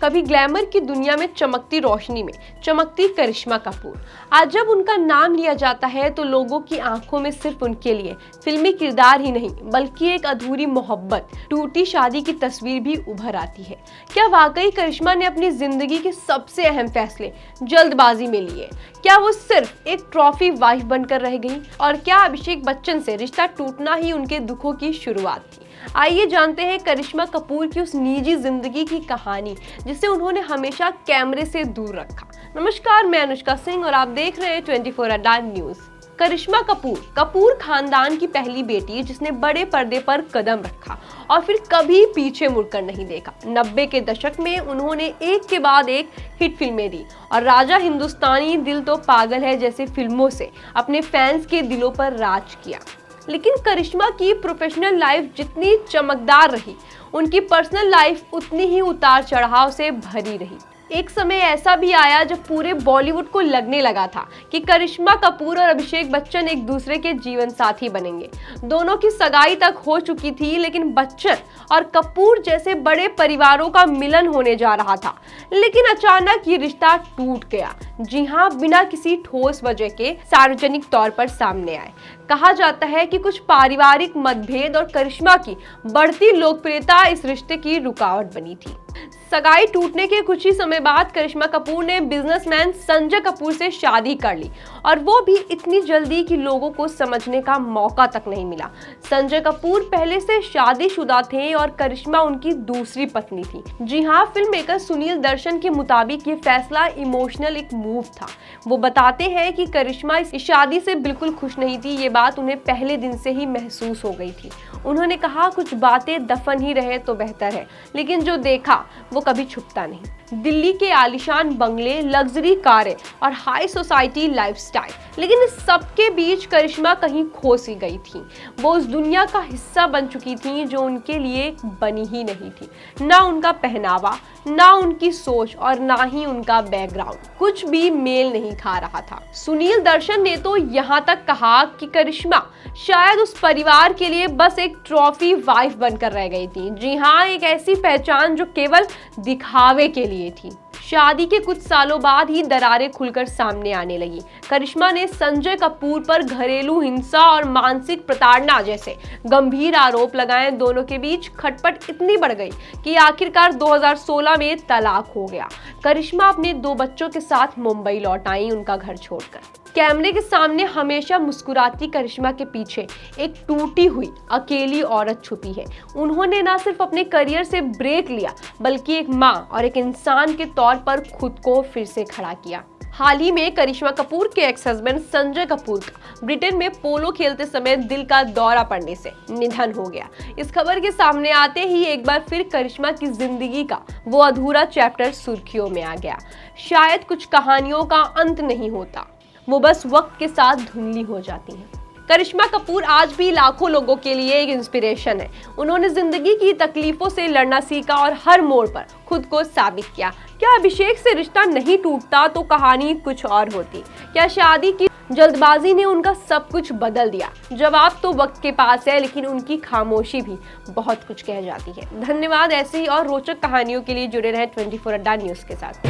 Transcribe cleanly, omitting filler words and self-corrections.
कभी ग्लैमर की दुनिया में चमकती रोशनी में चमकती करिश्मा कपूर। आज जब उनका नाम लिया जाता है तो लोगों की आंखों में सिर्फ उनके लिए फिल्मी किरदार ही नहीं बल्कि एक अधूरी मोहब्बत, टूटी शादी की तस्वीर भी उभर आती है। क्या वाकई करिश्मा ने अपनी जिंदगी के सबसे अहम फैसले जल्दबाजी में लिए? क्या वो सिर्फ एक ट्रॉफी वाइफ बनकर रह गई? और क्या अभिषेक बच्चन से रिश्ता टूटना ही उनके दुखों की शुरुआत थी? आइए जानते हैं करिश्मा कपूर की उस निजी जिंदगी की कहानी जिसे उन्होंने हमेशा कैमरे से दूर रखा। नमस्कार, मैं अनुष्का सिंह और आप देख रहे हैं 24 न्यूज। करिश्मा कपूर खानदान की पहली बेटी जिसने बड़े पर्दे पर कदम रखा और फिर कभी पीछे मुड़कर नहीं देखा। 90 के दशक में उन्होंने एक के बाद एक हिट फिल्में दी और राजा हिंदुस्तानी, दिल तो पागल है जैसी फिल्मों से अपने फैंस के दिलों पर राज किया। लेकिन करिश्मा की प्रोफेशनल लाइफ जितनी चमकदार रही, उनकी पर्सनल लाइफ उतनी ही उतार चढ़ाव से भरी रही। एक समय ऐसा भी आया जब पूरे बॉलीवुड को लगने लगा था कि करिश्मा कपूर और अभिषेक बच्चन एक दूसरे के जीवन साथी बनेंगे। दोनों की सगाई तक हो चुकी थी, लेकिन बच्चन और कपूर जैसे बड़े परिवारों का मिलन होने जा रहा था। लेकिन अचानक ये रिश्ता टूट गया। जी हाँ, बिना किसी ठोस वजह के सार्वजनिक तौर पर सामने आए। कहा जाता है कि कुछ पारिवारिक मतभेद और करिश्मा की बढ़ती लोकप्रियता इस रिश्ते की रुकावट बनी थी। सगाई टूटने के कुछ ही समय बाद करिश्मा कपूर ने बिजनेसमैन संजय कपूर से शादी कर ली और वो भी इतनी जल्दी कि लोगों को समझने का मौका तक नहीं मिला। संजय कपूर पहले से शादीशुदा थे और करिश्मा उनकी दूसरी पत्नी थी। जी हाँ, फिल्म मेकर सुनील दर्शन के मुताबिक ये फैसला इमोशनल एक मूव था। वो बताते हैं कि करिश्मा इस शादी से बिल्कुल खुश नहीं थी। ये बात उन्हें पहले दिन से ही महसूस हो गई थी। उन्होंने कहा, कुछ बातें दफन ही रहे तो बेहतर है, लेकिन जो देखा वो कभी छुपता नहीं। दिल्ली के आलीशान बंगले, लग्जरी कारें और हाई सोसाइटी लाइफस्टाइल, लेकिन इस सब के बीच करिश्मा कहीं खो सी गई थी। वो उस दुनिया का हिस्सा बन चुकी थी जो उनके लिए बनी ही नहीं थी। ना उनका पहनावा, ना उनकी सोच और ना ही उनका बैकग्राउंड कुछ भी मेल नहीं खा रहा था। सुनील दर्शन ने तो यहाँ तक कहा कि करिश्मा शायद उस परिवार के लिए बस एक ट्रॉफी वाइफ बनकर रह गई थी। जी हाँ, एक ऐसी पहचान जो केवल दिखावे के लिए थी। शादी के कुछ सालों बाद ही दरारें खुलकर सामने आने लगी। करिश्मा ने संजय कपूर पर घरेलू हिंसा और मानसिक प्रताड़ना जैसे गंभीर आरोप लगाए। दोनों के बीच खटपट इतनी बढ़ गई कि आखिरकार 2016 में तलाक हो गया। करिश्मा अपने 2 बच्चों के साथ मुंबई लौट आई, उनका घर छोड़कर। कैमरे के सामने हमेशा मुस्कुराती करिश्मा के पीछे एक टूटी हुई अकेली औरत छुपी है। उन्होंने न सिर्फ अपने करियर से ब्रेक लिया बल्कि एक मां और एक इंसान के तौर पर खुद को फिर से खड़ा किया। हाल ही में करिश्मा कपूर के एक्स हस्बैंड संजय कपूर का ब्रिटेन में पोलो खेलते समय दिल का दौरा पड़ने से निधन हो गया। इस खबर के सामने आते ही एक बार फिर करिश्मा की जिंदगी का वो अधूरा चैप्टर सुर्खियों में आ गया। शायद कुछ कहानियों का अंत नहीं होता, वो बस वक्त के साथ धुंधली हो जाती हैं। करिश्मा कपूर आज भी लाखों लोगों के लिए एक इंस्पिरेशन है। उन्होंने जिंदगी की तकलीफों से लड़ना सीखा और हर मोड़ पर खुद को साबित किया। क्या अभिषेक से रिश्ता नहीं टूटता तो कहानी कुछ और होती? क्या शादी की जल्दबाजी ने उनका सब कुछ बदल दिया? जवाब तो वक्त के पास है, लेकिन उनकी खामोशी भी बहुत कुछ कह जाती है। धन्यवाद। ऐसे ही और रोचक कहानियों के लिए जुड़े रहें 24 न्यूज के साथ।